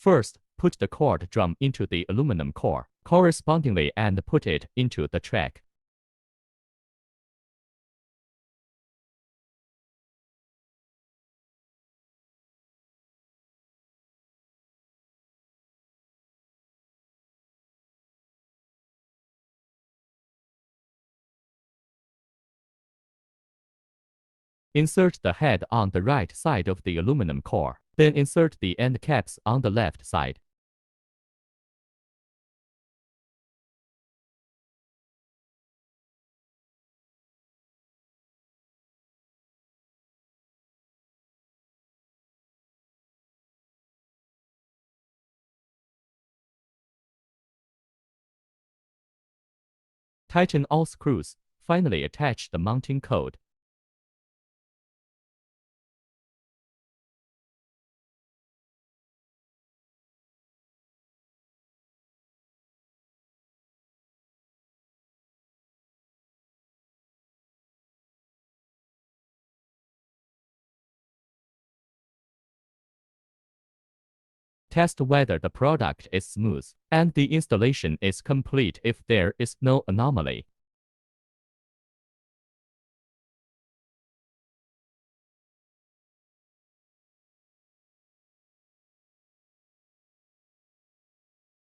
First, put the cord drum into the aluminum core correspondingly and put it into the track. Insert the head on the right side of the aluminum core, then insert the end caps on the left side. Tighten all screws. Finally, attach the mounting code. Test whether the product is smooth and the installation is complete. If there is no anomaly,